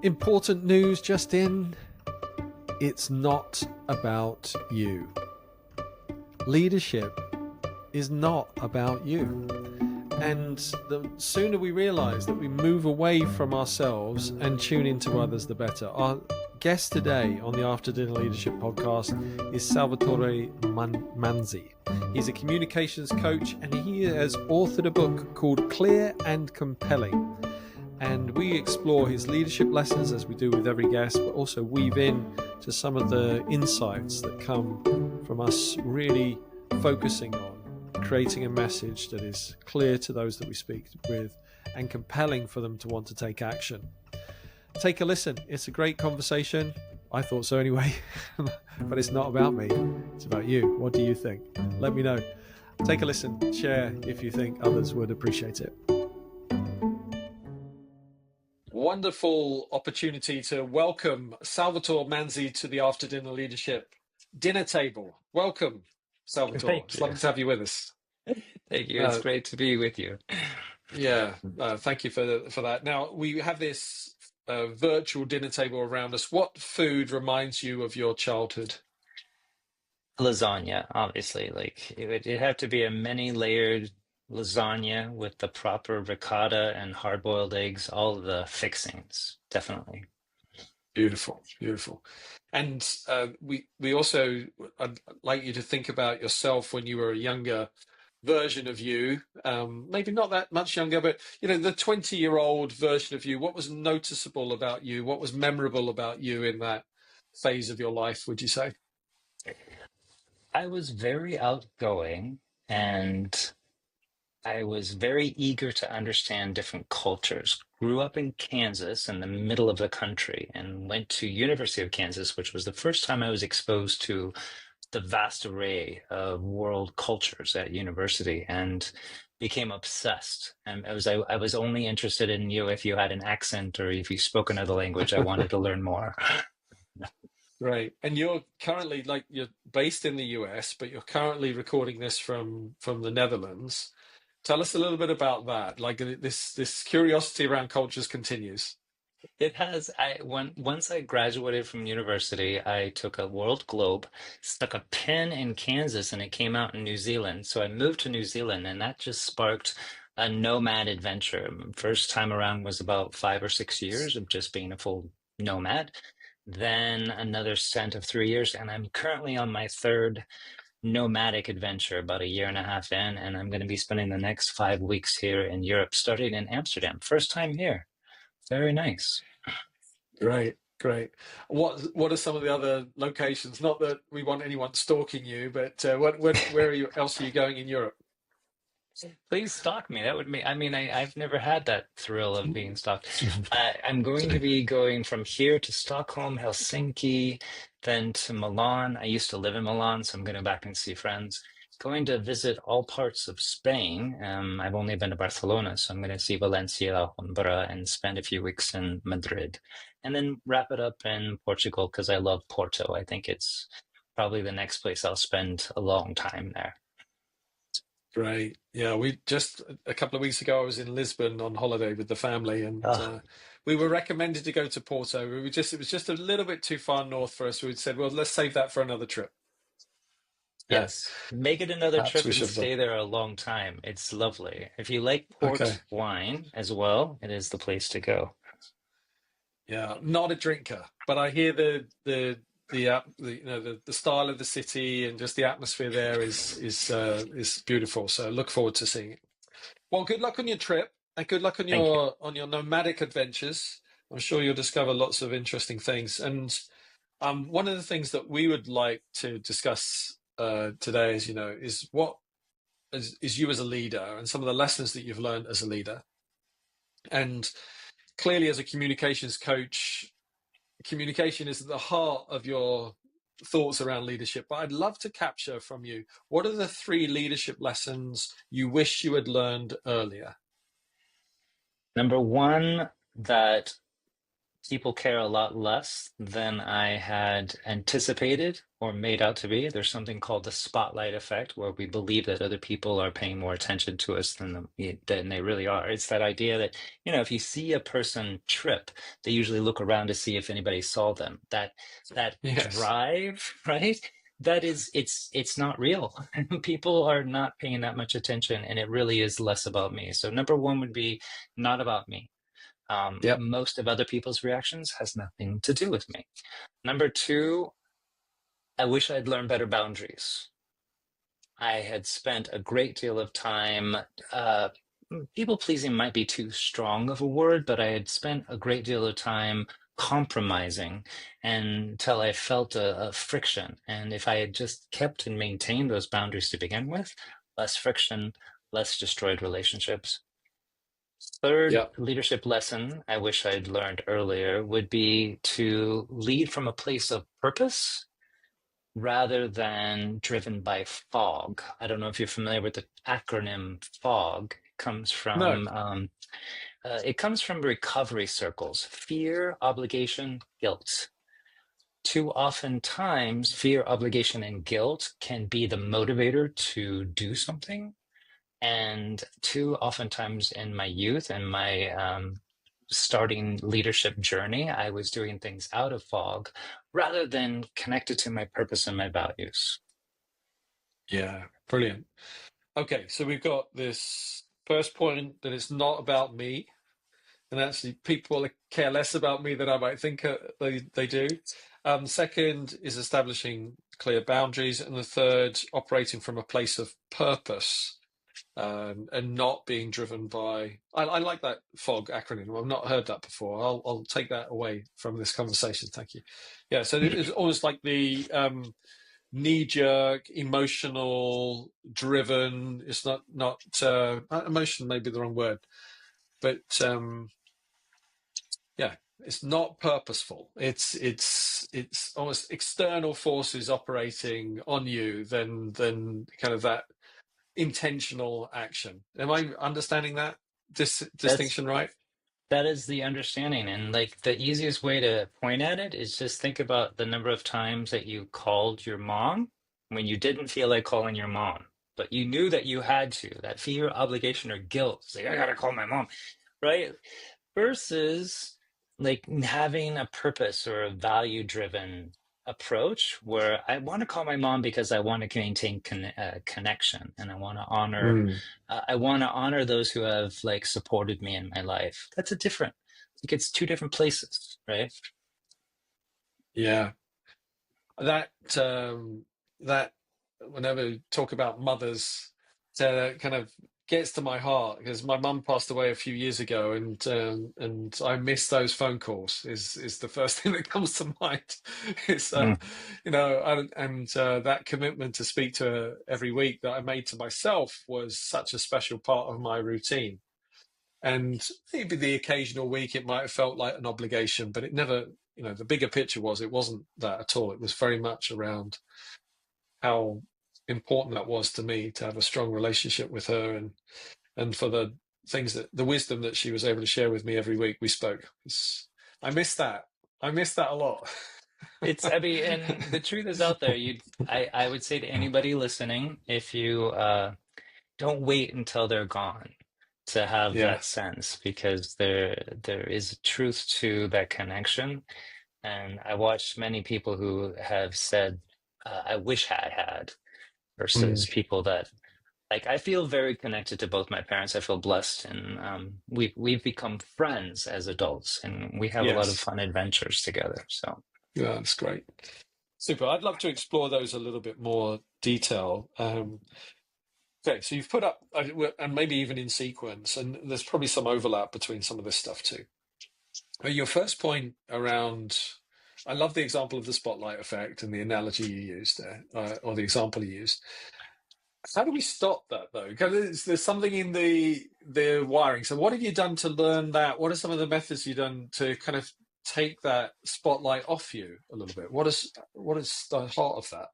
Important news just in. It's not about you. Leadership is not about you. And the sooner we realize that we move away from ourselves and tune into others, the better. Our guest today on the After Dinner Leadership podcast is Salvatore Manzi. He's a communications coach and he has authored a book called Clear and Compelling. And we explore his leadership lessons, as we do with every guest, but also weave in to some of the insights that come from us really focusing on creating a message that is clear to those that we speak with and compelling for them to want to take action. Take a listen. It's a great conversation. I thought so anyway, but it's not about me. It's about you. What do you think? Let me know. Take a listen. Share if you think others would appreciate it. Wonderful opportunity to welcome Salvatore Manzi to the After Dinner Leadership dinner table. Welcome, Salvatore. It's lovely to have you with us. Thank you. It's great to be with you. Thank you for that. Now, we have this virtual dinner table around us. What food reminds you of your childhood? Lasagna, obviously. Like it'd have to be a many-layered lasagna with the proper ricotta and hard-boiled eggs, all of the fixings, definitely. Beautiful, beautiful. And we also, I'd like you to think about yourself when you were a younger version of you, maybe not that much younger, but the 20-year-old version of you. What was noticeable about you? What was memorable about you in that phase of your life, would you say? I was very outgoing and I was very eager to understand different cultures. Grew up in Kansas in the middle of the country and went to University of Kansas, which was the first time I was exposed to the vast array of world cultures at university and became obsessed. And I was only interested in you if you had an accent or if you spoke another language. I wanted to learn more. Right. And you're currently, you're based in the US, but you're currently recording this from the Netherlands. Tell us a little bit about that. Like this curiosity around cultures continues. It has. Once I graduated from university, I took a world globe, stuck a pin in Kansas, and it came out in New Zealand. So I moved to New Zealand, and that just sparked a nomad adventure. First time around was about 5 or 6 years of just being a full nomad. Then another stint of 3 years, and I'm currently on my third nomadic adventure, about a year and a half in, and I'm going to be spending the next 5 weeks here in Europe, starting in Amsterdam. First time here. Very nice. Great, great. What are some of the other locations? Not that we want anyone stalking you, but where else are you going in Europe? Please stalk me. That would be, I've never had that thrill of being stalked. I'm going to be going from here to Stockholm, Helsinki, then to Milan. I used to live in Milan, so I'm going to back and see friends. Going to visit all parts of Spain. I've only been to Barcelona, so I'm going to see Valencia, Alhambra, and spend a few weeks in Madrid. And then wrap it up in Portugal because I love Porto. I think it's probably the next place I'll spend a long time there. Great. Yeah, we just a couple of weeks ago, I was in Lisbon on holiday with the family, and we were recommended to go to Porto. It was just a little bit too far north for us. We said, well, let's save that for another trip. Yes, make it another trip and stay there a long time. It's lovely. If you like port wine as well, it is the place to go. Yeah, not a drinker, but I hear the style of the city and just the atmosphere there is beautiful. So look forward to seeing it. Well, good luck on your trip and good luck on your nomadic adventures. I'm sure you'll discover lots of interesting things. And one of the things that we would like to discuss today is what is you as a leader and some of the lessons that you've learned as a leader. And clearly, as a communications coach, communication is at the heart of your thoughts around leadership. But I'd love to capture from you, what are the 3 leadership lessons you wish you had learned earlier? Number 1, that people care a lot less than I had anticipated or made out to be. There's something called the spotlight effect, where we believe that other people are paying more attention to us than they really are. It's that idea that, if you see a person trip, they usually look around to see if anybody saw them. That Yes. drive, right? That is, it's not real. People are not paying that much attention, and it really is less about me. So number one would be not about me. Yep. Most of other people's reactions has nothing to do with me. Number two, I wish I'd learned better boundaries. I had spent a great deal of time, uh, people pleasing might be too strong of a word, but I had spent a great deal of time compromising until I felt a friction. And if I had just kept and maintained those boundaries to begin with, less friction, less destroyed relationships. Third Yep. leadership lesson I wish I'd learned earlier would be to lead from a place of purpose rather than driven by fog. I don't know if you're familiar with the acronym FOG. No. It comes from recovery circles: fear, obligation, guilt. Too often times, fear, obligation, and guilt can be the motivator to do something. And too oftentimes in my youth and my starting leadership journey, I was doing things out of fog rather than connected to my purpose and my values. Yeah. Brilliant. Okay, so we've got this first point that it's not about me, and actually people care less about me than I might think they do. Second is establishing clear boundaries, and the third, operating from a place of purpose, and not being driven by. I like that FOG acronym. I've not heard that before. I'll take that away from this conversation. Thank you. Yeah, so it's almost like the knee-jerk, emotional, driven. It's not emotion. Maybe the wrong word, but yeah, it's not purposeful. It's almost external forces operating on you than kind of that intentional action. Am I understanding that That's distinction right? that is the understanding. And like the easiest way to point at it is just think about the number of times that you called your mom when you didn't feel like calling your mom, but you knew that you had to. That fear, obligation, or guilt. It's like, I gotta call my mom, right? Versus like having a purpose or a value driven approach where I want to call my mom because I want to maintain connection, and Mm. I want to honor those who have like supported me in my life. That's a different, like it's two different places, right? Yeah, that that whenever we talk about mothers, kind of gets to my heart because my mum passed away a few years ago, and I miss those phone calls. Is the first thing that comes to mind. It's Mm. that commitment to speak to her every week that I made to myself was such a special part of my routine. And maybe the occasional week it might have felt like an obligation, but it never, the bigger picture was it wasn't that at all. It was very much around how important that was to me to have a strong relationship with her, and for the things that the wisdom that she was able to share with me every week we spoke. I miss that. I miss that a lot. I mean, and the truth is out there. I would say to anybody listening, if you don't wait until they're gone to have that Yes. sense, because there is a truth to that connection. And I watched many people who have said, I wish I had, Mm. versus people that, like, I feel very connected to both my parents. I feel blessed, and we've become friends as adults, and we have a lot of Yes. fun adventures together. So Yeah, that's great. Super. I'd love to explore those a little bit more detail. Okay, so you've put up, and maybe even in sequence, and there's probably some overlap between some of this stuff too. Your first point around, I love the example of the spotlight effect and the analogy you used there, or the example you used. How do we stop that though? Because there's something in the wiring. So what have you done to learn that? What are some of the methods you've done to kind of take that spotlight off you a little bit? What is the heart of that?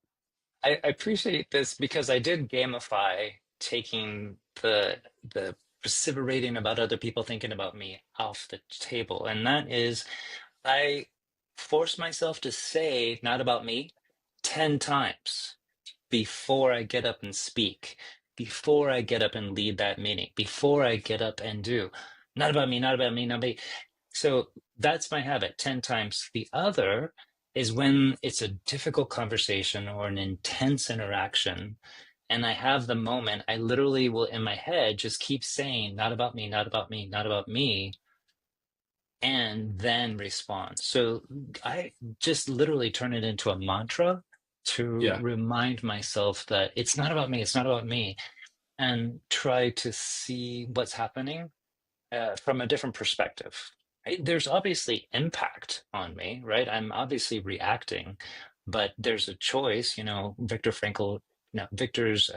I appreciate this because I did gamify taking the perseverating about other people thinking about me off the table, and that is I force myself to say not about me, 10 times before I get up and speak, before I get up and lead that meeting, before I get up and do. Not about me, not about me, not about me. So that's my habit, 10 times. The other is when it's a difficult conversation or an intense interaction, and I have the moment, I literally will in my head just keep saying, not about me, not about me, not about me, and then respond. So I just literally turn it into a mantra to Yeah. remind myself that it's not about me, it's not about me, and try to see what's happening from a different perspective. Right? There's obviously impact on me, right? I'm obviously reacting, but there's a choice. Viktor Frankl, Victor's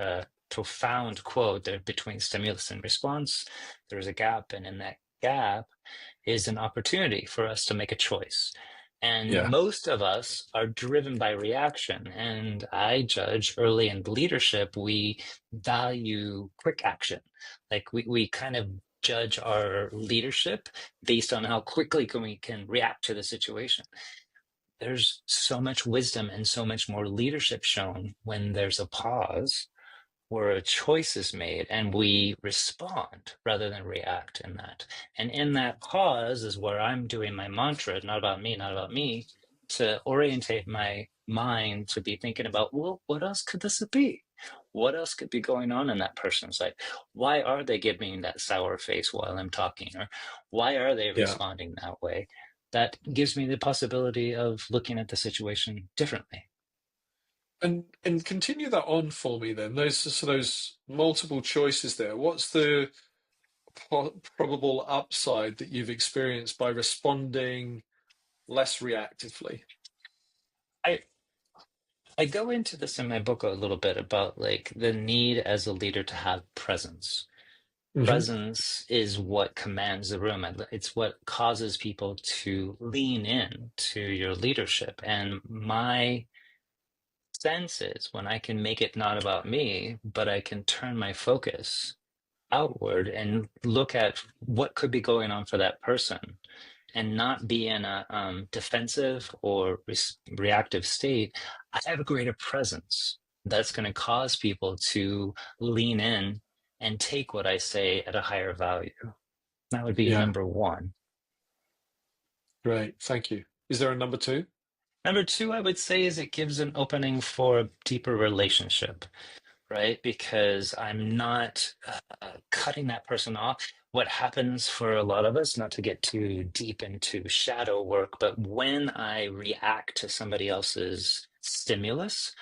profound quote there between stimulus and response, there's a gap, and in that gap is an opportunity for us to make a choice. And Yeah. most of us are driven by reaction. And I judge early in leadership, we value quick action. Like we kind of judge our leadership based on how quickly we can react to the situation. There's so much wisdom and so much more leadership shown when there's a pause where a choice is made and we respond rather than react in that. And in that pause is where I'm doing my mantra, not about me, not about me, to orientate my mind to be thinking about, well, what else could this be? What else could be going on in that person's life? Why are they giving that sour face while I'm talking? Or why are they Yeah. responding that way? That gives me the possibility of looking at the situation differently. And continue that on for me then. Those multiple choices there. What's the probable upside that you've experienced by responding less reactively? I, I go into this in my book a little bit about like the need as a leader to have presence. Hmm. Presence is what commands the room. It's what causes people to lean in to your leadership. And my sense is when I can make it not about me, but I can turn my focus outward and look at what could be going on for that person and not be in a defensive or reactive state, I have a greater presence that's going to cause people to lean in and take what I say at a higher value. That would be Yeah. number one. Great. Thank you. Is there a number two? Number two, I would say, is it gives an opening for a deeper relationship, right? Because I'm not cutting that person off. What happens for a lot of us, not to get too deep into shadow work, but when I react to somebody else's stimulus,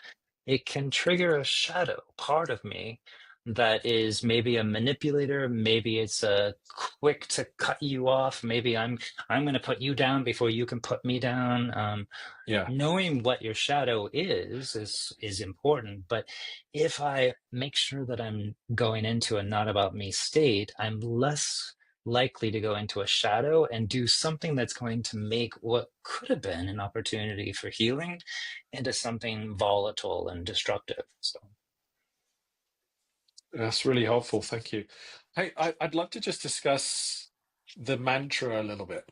it can trigger a shadow part of me that is maybe a manipulator, maybe it's a quick to cut you off, maybe I'm going to put you down before you can put me down. Yeah. Knowing what your shadow is important, but if I make sure that I'm going into a not about me state, I'm less likely to go into a shadow and do something that's going to make what could have been an opportunity for healing into something volatile and destructive. So That's really helpful. Thank you. Hey, I'd love to just discuss the mantra a little bit.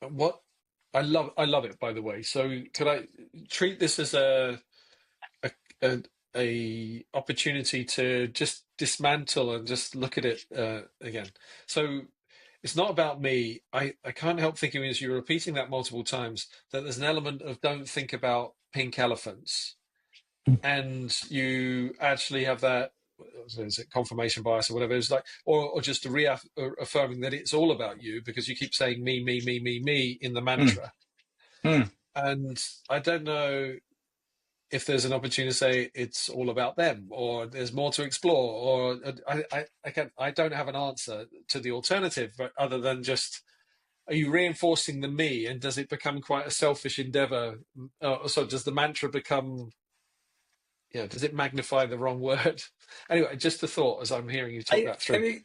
What I love it, by the way. So could I treat this as a, a, a opportunity to just dismantle and just look at it again? So it's not about me. I can't help thinking as you're repeating that multiple times that there's an element of don't think about pink elephants, and you actually have that, is it confirmation bias or whatever it's like, or just a reaffirming that it's all about you because you keep saying me, me, me, me, me in the mm, mantra. mm. And I don't know if there's an opportunity to say it's all about them or there's more to explore, or I don't have an answer to the alternative, but other than just, are you reinforcing the me, and does it become quite a selfish endeavor? So does the mantra become, yeah, does it magnify the wrong word? Anyway, just a thought as I'm hearing you talk that I through. mean,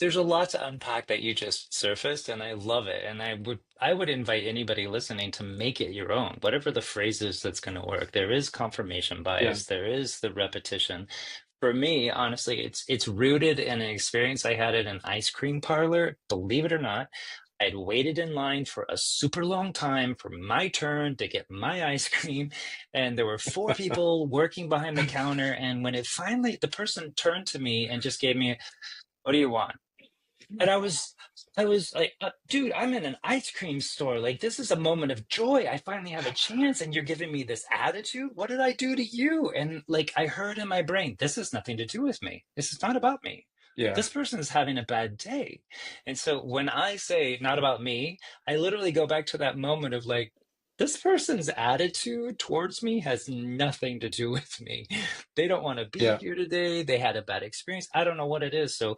there's a lot to unpack that you just surfaced, and I love it. And I would invite anybody listening to make it your own, whatever the phrase is that's going to work. There is confirmation Yeah. bias, there is the repetition. For me, honestly, it's rooted in an experience I had at an ice cream parlor, believe it or not. I'd waited in line for a super long time for my turn to get my ice cream. And there were four people working behind the counter. And when it finally, the person turned to me and just gave me, what do you want? And I was like, dude, I'm in an ice cream store. Like, this is a moment of joy. I finally have a chance, and you're giving me this attitude. What did I do to you? And like, I heard in my brain, this has nothing to do with me. This is not about me. Yeah. This person is having a bad day. And so when I say not about me, I literally go back to that moment of like, this person's attitude towards me has nothing to do with me. They don't want to be Yeah. here today. They had a bad experience. I don't know what it is. So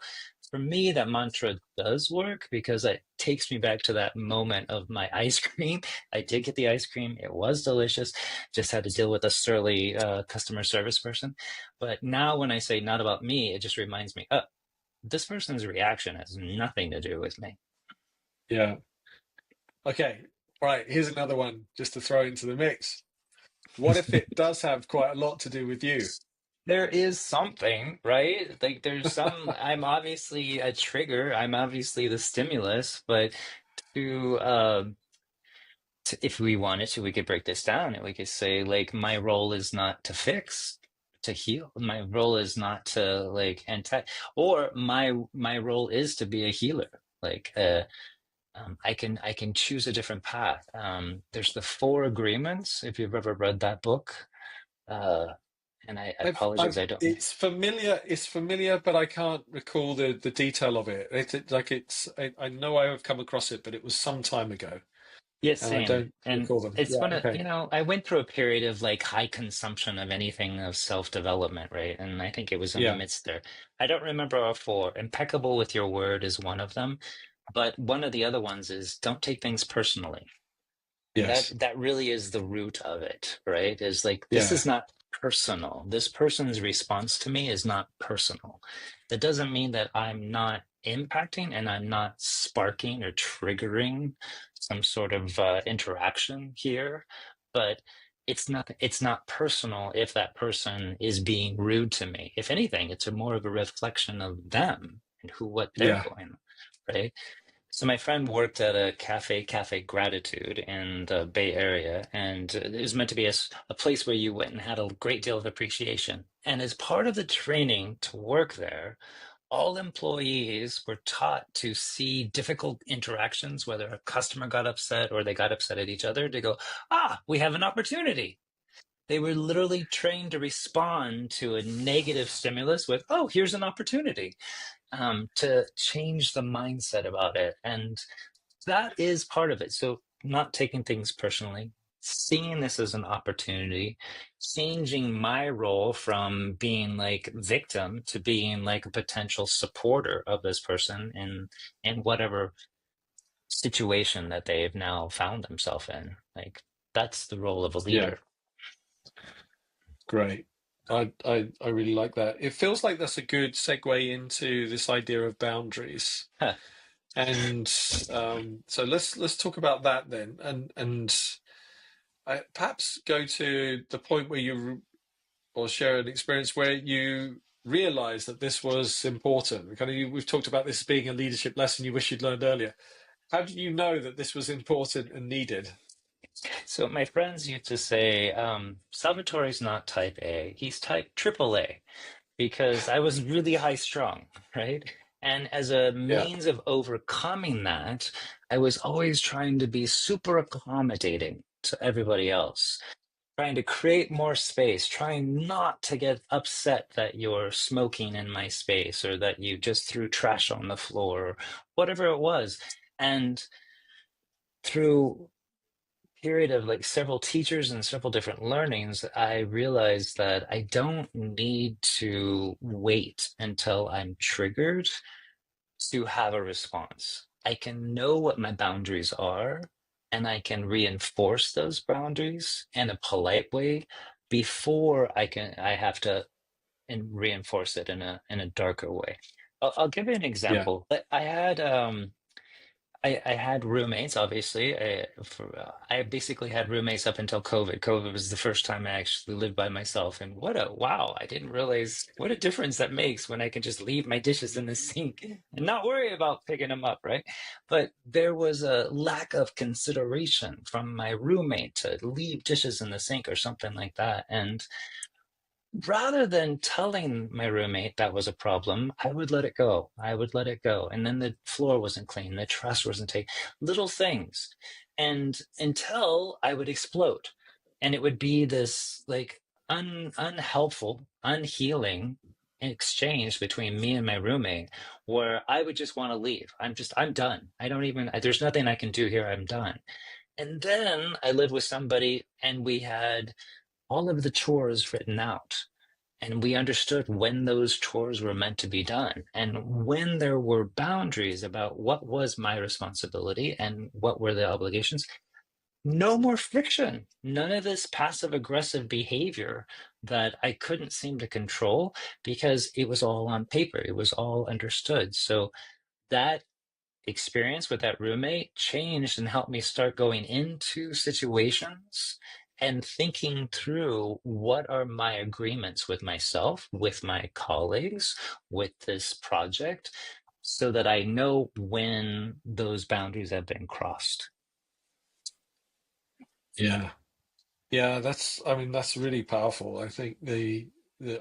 for me, that mantra does work because it takes me back to that moment of my ice cream. I did get the ice cream. It was delicious. Just had to deal with a surly customer service person. But now when I say not about me, it just reminds me, oh, this person's reaction has nothing to do with me. Yeah. Okay. Right. Here's another one just to throw into the mix. What if it does have quite a lot to do with you? There is something, right? Like there's some, I'm obviously a trigger. I'm obviously the stimulus, but to if we wanted to, we could break this down and we could say, like, my role is not to fix, to heal. My role is not to like anti, or my role is to be a healer. Like, I can choose a different path. There's the Four Agreements. If you've ever read that book, uh, and I apologize, I don't. It's familiar. It's familiar, but I can't recall the detail of it. I know I have come across it, but it was some time ago, Yeah, and I same. don't And recall them. it's Yeah. one of, Okay. I went through a period of like high consumption of anything of self-development, right? And I think it was in the Yeah. midst there. I don't remember all four. Impeccable with your word is one of them. But one of the other ones is don't take things personally. And Yes. that really is the root of it, right? Is like this Yeah. is not personal. This person's response to me is not personal. That doesn't mean that I'm not impacting and I'm not sparking or triggering some sort of interaction here, but it's not personal if that person is being rude to me. If anything, it's a more of a reflection of them and who what they're Yeah. going, right? So my friend worked at a cafe, Cafe Gratitude in the Bay Area, and it was meant to be a place where you went and had a great deal of appreciation. And as part of the training to work there, all employees were taught to see difficult interactions, whether a customer got upset or they got upset at each other, to go, we have an opportunity. They were literally trained to respond to a negative stimulus with, oh, here's an opportunity, to change the mindset about it. And that is part of it. So, not taking things personally, seeing this as an opportunity, changing my role from being like victim to being like a potential supporter of this person in whatever situation that they've now found themselves in. Like, that's the role of a Yeah. leader. Great. I really like that. It feels like that's a good segue into this idea of boundaries. Huh. And so let's talk about that then, and perhaps go to the point where or share an experience where you realize that this was important. We've talked about this being a leadership lesson you wish you'd learned earlier. How did you know that this was important and needed? So my friends used to say, Salvatore's not type A, he's type triple A, because I was really high strung, right? And as a Yeah, means of overcoming that, I was always trying to be super accommodating to everybody else, trying to create more space, trying not to get upset that you're smoking in my space or that you just threw trash on the floor or whatever it was. And through period of like several teachers and several different learnings, I realized that I don't need to wait until I'm triggered to have a response. I can know what my boundaries are and I can reinforce those boundaries in a polite way before I have to and reinforce it in a darker way. I'll give you an yeah, example. I had I had roommates, obviously. I basically had roommates up until COVID. COVID was the first time I actually lived by myself. And what a wow, I didn't realize what a difference that makes when I can just leave my dishes in the sink and not worry about picking them up, right? But there was a lack of consideration from my roommate to leave dishes in the sink or something like that. And rather than telling my roommate that was a problem, I would let it go. I would let it go. And then the floor wasn't clean, the trash wasn't taken, little things. And until I would explode. And it would be this like unhelpful, unhealing exchange between me and my roommate where I would just want to leave. I'm done. I don't even, there's nothing I can do here. I'm done. And then I lived with somebody and we had all of the chores written out. And we understood when those chores were meant to be done and when there were boundaries about what was my responsibility and what were the obligations. No more friction. None of this passive aggressive behavior that I couldn't seem to control because it was all on paper. It was all understood. So that experience with that roommate changed and helped me start going into situations and thinking through what are my agreements with myself, with my colleagues, with this project, so that I know when those boundaries have been crossed. Yeah. Yeah, I mean, that's really powerful. I think the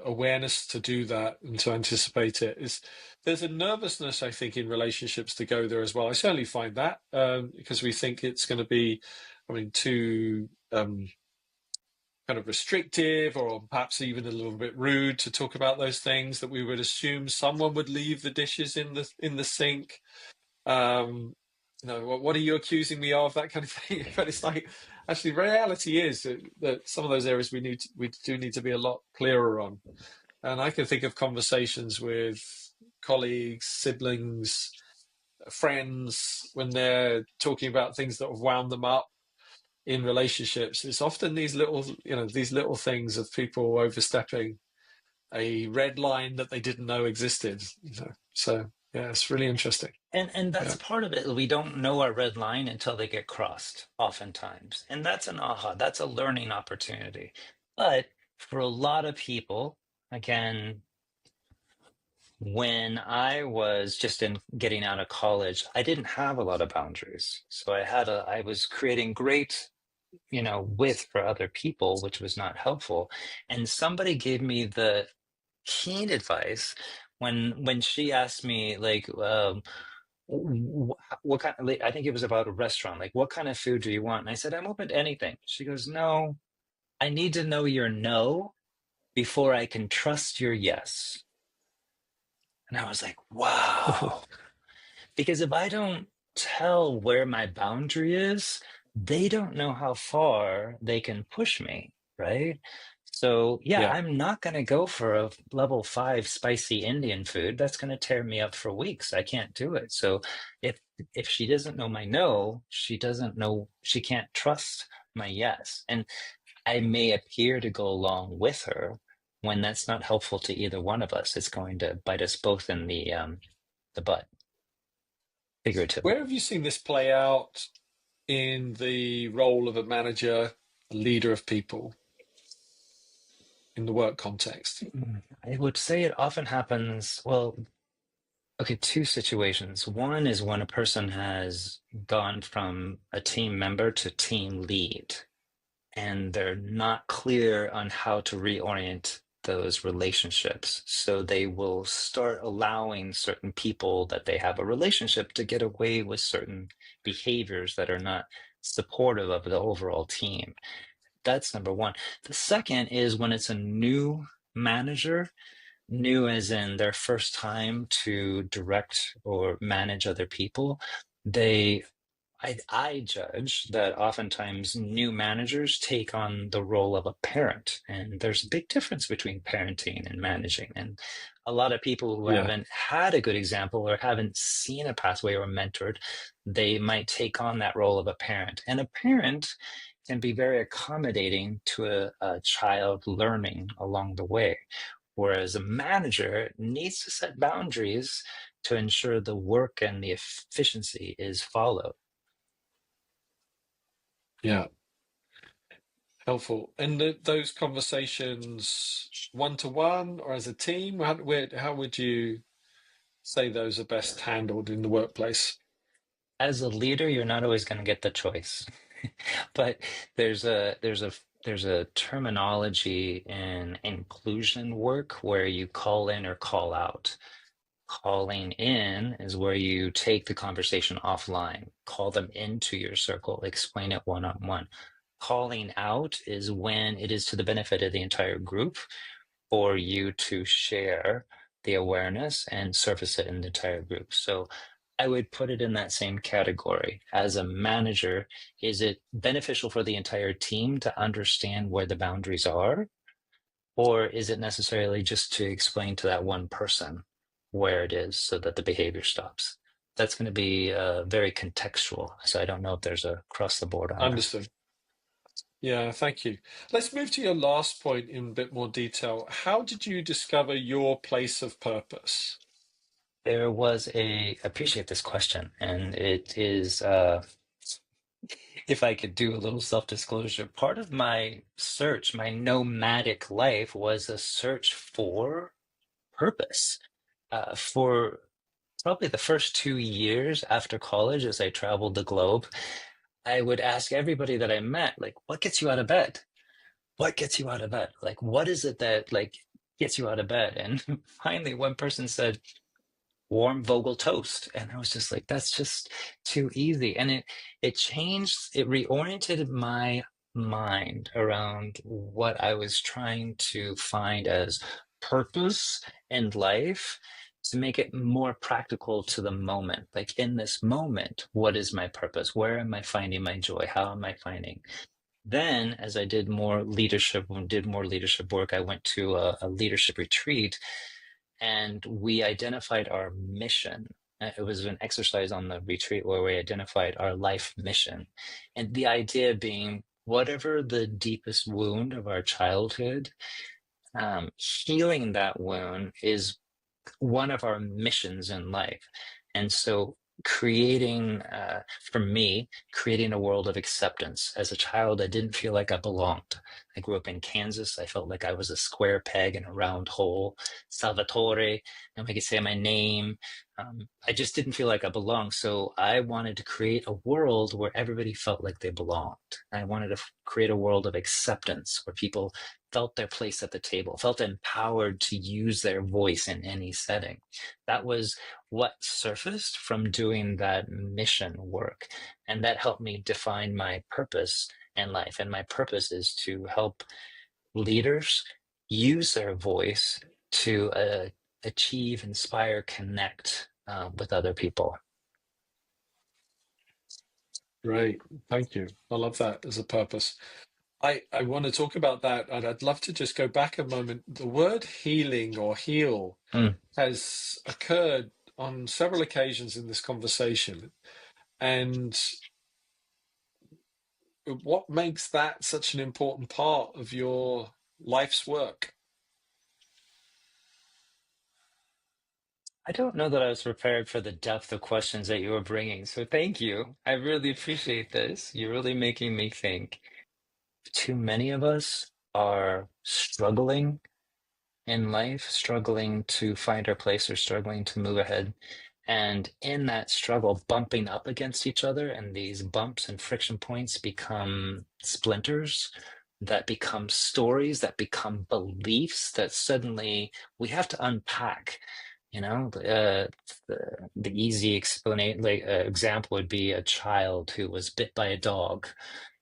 awareness to do that and to anticipate it is, there's a nervousness, I think, in relationships to go there as well. I certainly find that, because we think it's going to be, I mean, too kind of restrictive or perhaps even a little bit rude to talk about those things, that we would assume someone would leave the dishes in the sink. What are you accusing me of? That kind of thing. But it's like, actually, reality is that some of those areas we do need to be a lot clearer on. And I can think of conversations with colleagues, siblings, friends, when they're talking about things that have wound them up in relationships. It's often these little things of people overstepping a red line that they didn't know existed. So yeah, it's really interesting. And that's Yeah. part of it. We don't know our red line until they get crossed, oftentimes. And that's an aha, that's a learning opportunity. But for a lot of people, again, when I was just in getting out of college, I didn't have a lot of boundaries. So I was creating great, width for other people, which was not helpful. And somebody gave me the keen advice when she asked me like, what kind of, like, I think it was about a restaurant, like what kind of food do you want? And I said, I'm open to anything. She goes, no, I need to know your no before I can trust your yes. And I was like, wow. Because if I don't tell where my boundary is, they don't know how far they can push me, right? So, yeah, Yeah. I'm not going to go for a level 5 spicy Indian food. That's going to tear me up for weeks. I can't do it. So, if if she doesn't know my no, she doesn't know, she can't trust my yes. And I may appear to go along with her when that's not helpful to either one of us. It's going to bite us both in the butt, Where figuratively. have you seen this play out in the role of a manager, a leader of people in the work context? I would say it often happens, well, okay, two situations. One is when a person has gone from a team member to team lead, and they're not clear on how to reorient those relationships. So they will start allowing certain people that they have a relationship to get away with certain behaviors that are not supportive of the overall team. That's number one. The second is when it's a new manager, new as in their first time to direct or manage other people, they I judge that oftentimes new managers take on the role of a parent, and there's a big difference between parenting and managing. And a lot of people who Yeah. haven't had a good example or haven't seen a pathway or mentored, they might take on that role of a parent. And a parent can be very accommodating to a child learning along the way. Whereas a manager needs to set boundaries to ensure the work and the efficiency is followed. Yeah, helpful. And those conversations, one to one or as a team, how would you say those are best handled in the workplace? As a leader, you're not always going to get the choice. But there's a terminology in inclusion work where you call in or call out. Calling in is where you take the conversation offline, call them into your circle, explain it one on one. Calling out is when it is to the benefit of the entire group for you to share the awareness and surface it in the entire group. So I would put it in that same category. As a manager, is it beneficial for the entire team to understand where the boundaries are? Or is it necessarily just to explain to that one person where it is so that the behavior stops? That's going to be very contextual. So I don't know if there's a across the board on that. Understood. Yeah, thank you. Let's move to your last point in a bit more detail. How did you discover your place of purpose? There was I appreciate this question, and it is, if I could do a little self-disclosure, part of my search, my nomadic life was a search for purpose. For probably the first 2 years after college, as I traveled the globe, I would ask everybody that I met, like, what gets you out of bed? What gets you out of bed? Like, what is it that like gets you out of bed? And finally, one person said, warm Vogel toast. And I was just like, that's just too easy. And it changed, it reoriented my mind around what I was trying to find as purpose in life to make it more practical to the moment. Like in this moment, what is my purpose? Where am I finding my joy? How am I finding? Then, as I did more leadership work, I went to a leadership retreat and we identified our mission. It was an exercise on the retreat where we identified our life mission. And the idea being whatever the deepest wound of our childhood, healing that wound is one of our missions in life. And so creating, for me, creating a world of acceptance. As a child, I didn't feel like I belonged. I grew up in Kansas. I felt like I was a square peg in a round hole. Salvatore, nobody could say my name. I just didn't feel like I belonged. So I wanted to create a world where everybody felt like they belonged. I wanted to create a world of acceptance where people felt their place at the table, felt empowered to use their voice in any setting. That was what surfaced from doing that mission work. And that helped me define my purpose in life. And my purpose is to help leaders use their voice to achieve, inspire, connect with other people. Great. Thank you. I love that as a purpose. I want to talk about that, and I'd love to just go back a moment. The word healing or heal Mm. has occurred on several occasions in this conversation. And what makes that such an important part of your life's work? I don't know that I was prepared for the depth of questions that you were bringing, so thank you. I really appreciate this. You're really making me think. Too many of us are struggling in life, struggling to find our place or struggling to move ahead. And in that struggle, bumping up against each other, and these bumps and friction points become splinters that become stories, that become beliefs that suddenly we have to unpack. The easy example would be a child who was bit by a dog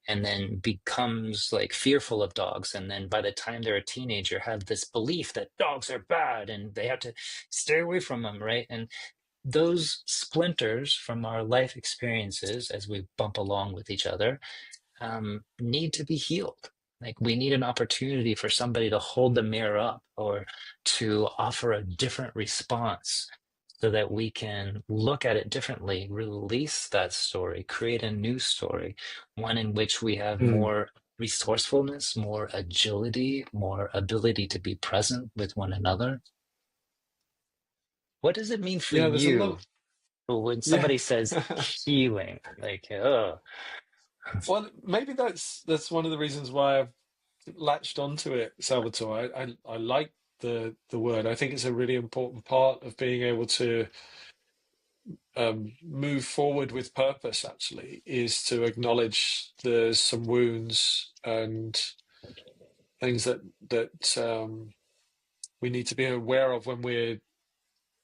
and then becomes like fearful of dogs, and then by the time they're a teenager have this belief that dogs are bad and they have to stay away from them, right? And those splinters from our life experiences as we bump along with each other need to be healed. Like we need an opportunity for somebody to hold the mirror up or to offer a different response so that we can look at it differently, release that story, create a new story, one in which we have Mm, more resourcefulness, more agility, more ability to be present with one another. What does it mean for Yeah, there's a you lot. when Yeah. somebody says healing? Like, oh, Well, maybe that's one of the reasons why I've latched onto it, Salvatore. I like the word. I think it's a really important part of being able to move forward with purpose. Actually, is to acknowledge there's some wounds and things that we need to be aware of when we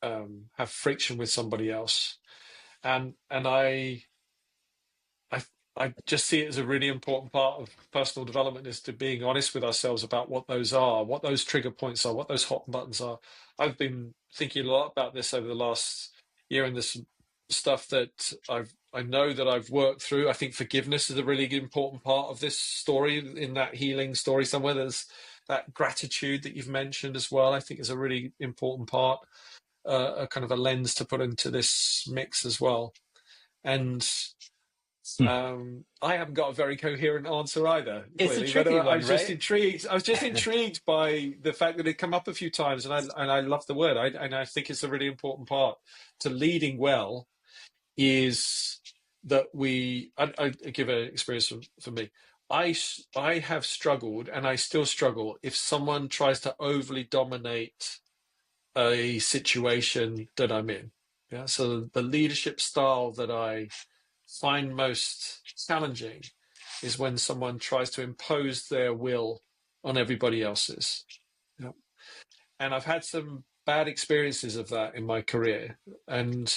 have friction with somebody else. And I I just see it as a really important part of personal development is to being honest with ourselves about what those are, what those trigger points are, what those hot buttons are. I've been thinking a lot about this over the last year, and this stuff that I know that I've worked through. I think forgiveness is a really important part of this story, in that healing story somewhere. There's that gratitude that you've mentioned as well. I think is a really important part, a kind of a lens to put into this mix as well. And I haven't got a very coherent answer either, it's a clearly, but tricky I one, was just right? intrigued. I was just intrigued by the fact that it come up a few times, and I love the word. And I think it's a really important part to leading well is that I give an experience for me. I have struggled, and I still struggle if someone tries to overly dominate a situation that I'm in. Yeah, so the leadership style that I find most challenging is when someone tries to impose their will on everybody else's. Yeah. And I've had some bad experiences of that in my career. And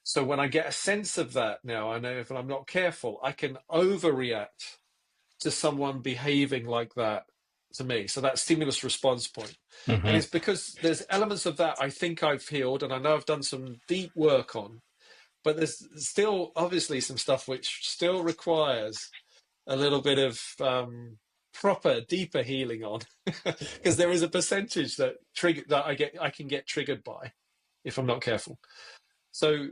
so when I get a sense of that now, I know if I'm not careful, I can overreact to someone behaving like that to me. So that stimulus response point. And Hmm. it's because there's elements of that I think I've healed and I know I've done some deep work on, but there's still obviously some stuff which still requires a little bit of proper, deeper healing on, because there is a percentage that I can get triggered by if I'm not careful. So,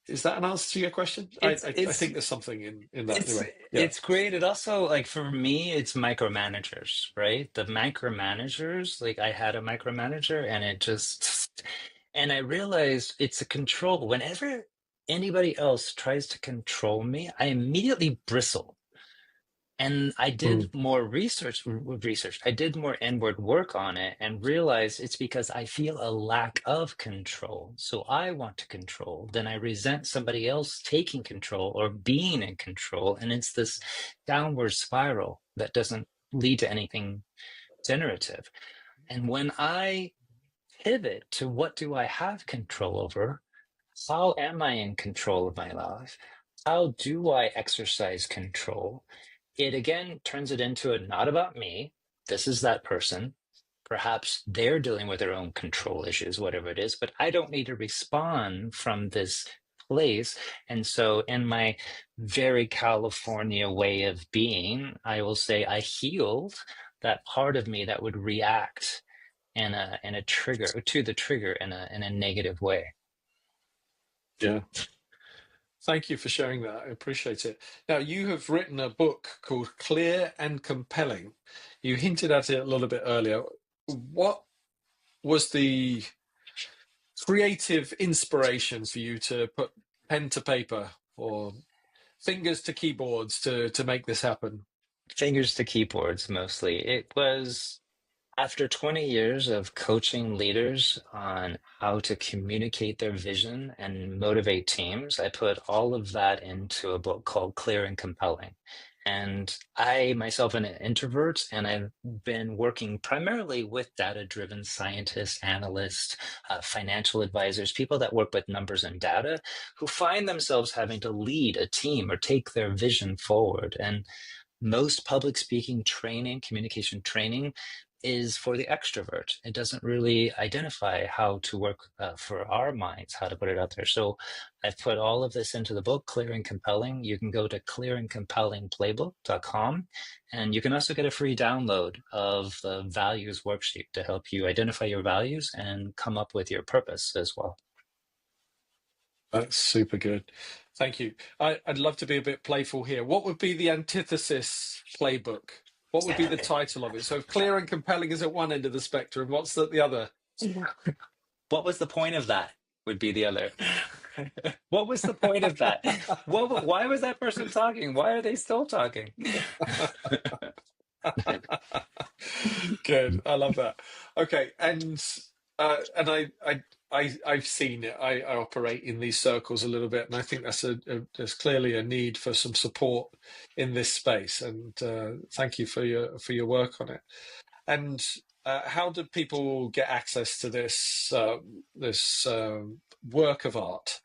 is that an answer to your question? It's I it's think there's something in that it's anyway. Yeah. it's great. It also, like, for me, it's micromanagers, right? The micromanagers, like, I had a micromanager, and it just, and I realized it's a control. Whenever anybody else tries to control me, I immediately bristle. And I did Mm. more research. I did more inward work on it and realized it's because I feel a lack of control. So I want to control. Then I resent somebody else taking control or being in control. And it's this downward spiral that doesn't lead to anything generative. And when I pivot to what do I have control over? How am I in control of my life? How do I exercise control? It again turns it into a not about me. This is that person. Perhaps they're dealing with their own control issues, whatever it is, but I don't need to respond from this place. And so, in my very California way of being, I will say I healed that part of me that would react in a trigger to the trigger in a negative way. Yeah. Thank you for sharing that. I appreciate it. Now, you have written a book called Clear and Compelling. You hinted at it a little bit earlier. What was the creative inspiration for you to put pen to paper or fingers to keyboards to make this happen? Fingers to keyboards mostly. It was after 20 years of coaching leaders on how to communicate their vision and motivate teams, I put all of that into a book called Clear and Compelling. And I myself am an introvert, and I've been working primarily with data-driven scientists, analysts, financial advisors, people that work with numbers and data, who find themselves having to lead a team or take their vision forward. And most public speaking training, communication training, is for the extrovert. It doesn't really identify how to work for our minds, how to put it out there. So I've put all of this into the book, Clear and Compelling. You can go to clearandcompellingplaybook.com, and you can also get a free download of the values worksheet to help you identify your values and come up with your purpose as well. That's super good. Thank you. I'd love to be a bit playful here. What would be the antithesis playbook? What would be the title of it? So if clear and compelling is at one end of the spectrum, what's at the other? What was the point of that? Would be the other. What was the point of that? Why was that person talking? Why are they still talking? Good. I love that. Okay, and I've seen it. I operate in these circles a little bit, and I think there's clearly a need for some support in this space. And thank you for your work on it. And how do people get access to this work of art?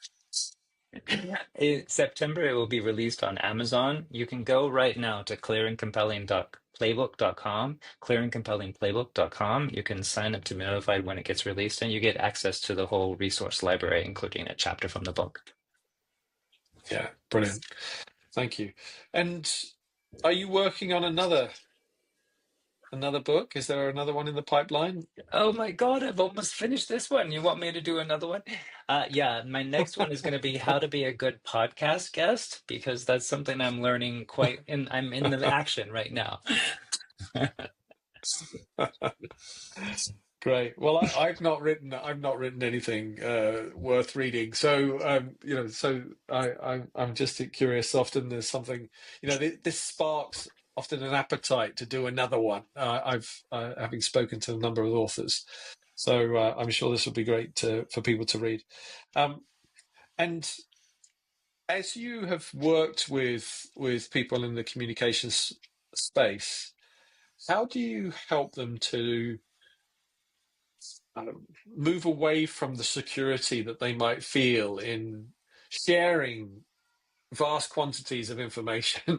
In September, it will be released on Amazon. You can go right now to clearandcompelling.playbook.com, clearandcompellingplaybook.com. You can sign up to be notified when it gets released, and you get access to the whole resource library, including a chapter from the book. Yeah, brilliant. Thank you. And are you working on another book? Is there another one in the pipeline? Oh my God, I've almost finished this one. You want me to do another one? Yeah, my next one is going to be how to be a good podcast guest, because that's something I'm learning I'm in the action right now. Great. Well, I've not written anything worth reading. So, I'm just curious. Often there's something, this sparks often an appetite to do another one. I've having spoken to a number of authors, so I'm sure this will be great for people to read. And as you have worked with people in the communications space, how do you help them to move away from the security that they might feel in sharing vast quantities of information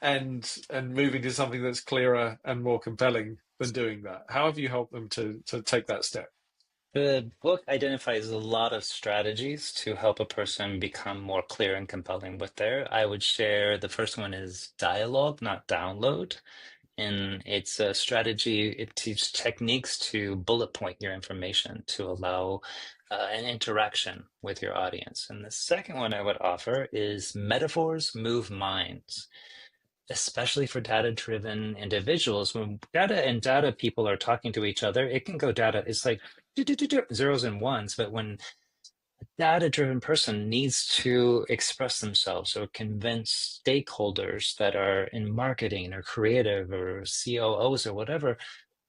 and moving to something that's clearer and more compelling than doing that? How have you helped them to take that step? The book identifies a lot of strategies to help a person become more clear and compelling with their. I would share the first one is dialogue, not download. And it's a strategy, it teaches techniques to bullet point your information to allow an interaction with your audience. And the second one I would offer is metaphors move minds, especially for data-driven individuals. When data and data people are talking to each other, it can go data, it's like zeros and ones, but when a data-driven person needs to express themselves or convince stakeholders that are in marketing or creative or COOs or whatever,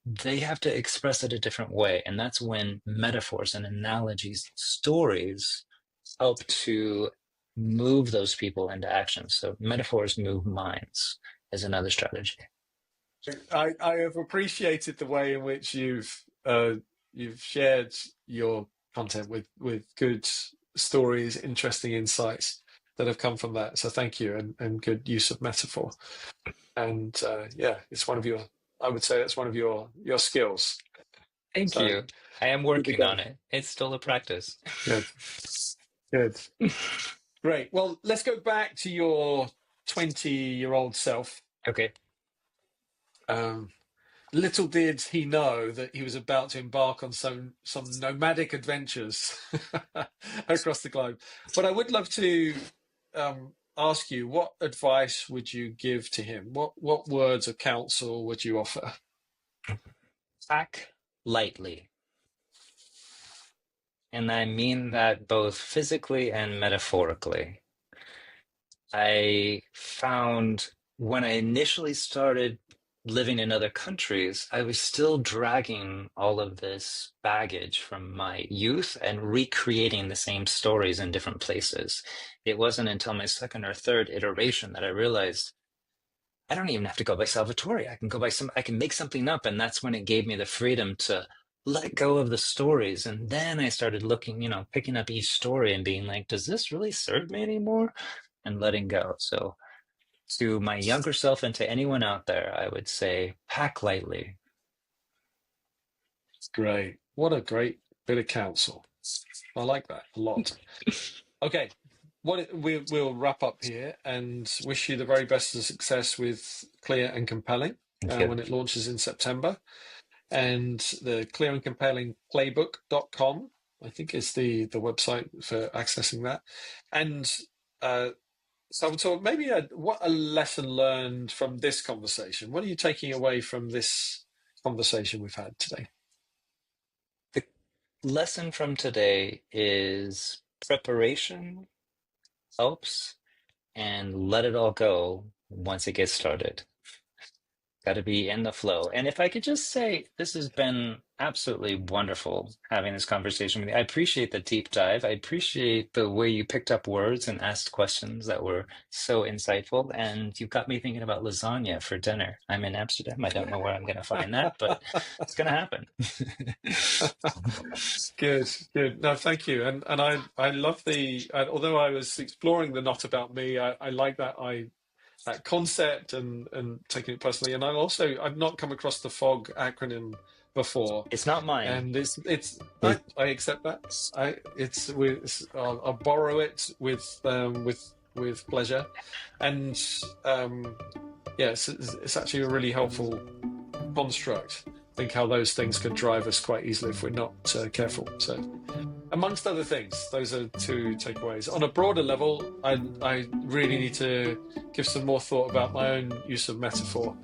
they have to express it a different way. And that's when metaphors and analogies, stories help to move those people into action. So metaphors move minds is another strategy. I have appreciated the way in which you've shared your content with good stories, interesting insights that have come from that. So thank you, and good use of metaphor. And yeah, it's one of your. I would say that's one of your skills. Thank So you. I am keep it working on going. it. It's still a practice. Good, good, great. Well, let's go back to your 20-year-old self. Okay. Um, Little did he know that he was about to embark on some nomadic adventures across the globe. But I would love to ask you, what advice would you give to him? What words of counsel would you offer? Pack lightly. And I mean that both physically and metaphorically. I found when I initially started living in other countries, I was still dragging all of this baggage from my youth and recreating the same stories in different places. It wasn't until my second or third iteration that I realized I don't even have to go by Salvatore. I can make something up. And that's when it gave me the freedom to let go of the stories. And then I started looking, picking up each story and being like, does this really serve me anymore? And letting go. So to my younger self and to anyone out there, I would say pack lightly. Great. What a great bit of counsel. I like that a lot. Okay. We'll wrap up here and wish you the very best of success with Clear and Compelling Thank you. when it launches in September. And the Clear and Compelling Playbook.com, I think, is the website for accessing that. And Salvatore, maybe what a lesson learned from this conversation. What are you taking away from this conversation we've had today? lesson from today is preparation helps, and let it all go once it gets started. Got to be in the flow. And if I could just say, this has been absolutely wonderful having this conversation with you. I appreciate the deep dive. I appreciate the way you picked up words and asked questions that were so insightful. And you got me thinking about lasagna for dinner. I'm in Amsterdam. I don't know where I'm going to find that, but it's going to happen. Good, good. No, thank you. And I love although I was exploring the not about me, I like that concept and taking it personally. And I've not come across the FOG acronym before, It's not mine. and It, I accept that. I'll borrow it with pleasure, and yeah, it's actually a really helpful construct. Think how those things can drive us quite easily if we're not careful. So, amongst other things, those are two takeaways. On a broader level, I really need to give some more thought about my own use of metaphor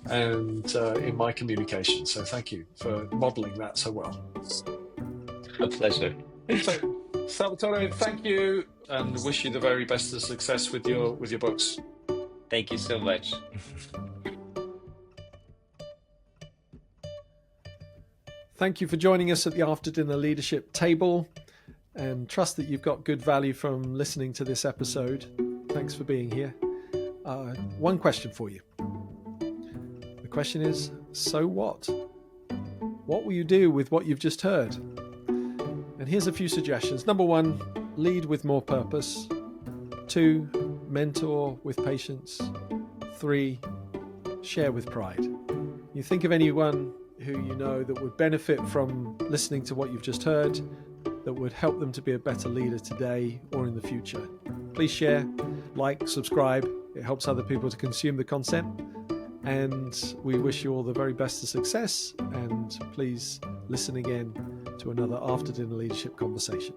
and in my communication. So thank you for modeling that so well. a pleasure. So, Salvatore, thank you, and wish you the very best of success with your books. Thank you so much. Thank you for joining us at the After Dinner Leadership Table, and trust that you've got good value from listening to this episode. Thanks for being here. One question for you. The question is, so what? What will you do with what you've just heard? And here's a few suggestions. Number 1, lead with more purpose. 2, mentor with patience. 3, share with pride. You think of anyone who you know that would benefit from listening to what you've just heard, that would help them to be a better leader today or in the future. Please share, like, subscribe. It helps other people to consume the content. And we wish you all the very best of success. And please listen again to another After Dinner Leadership conversation.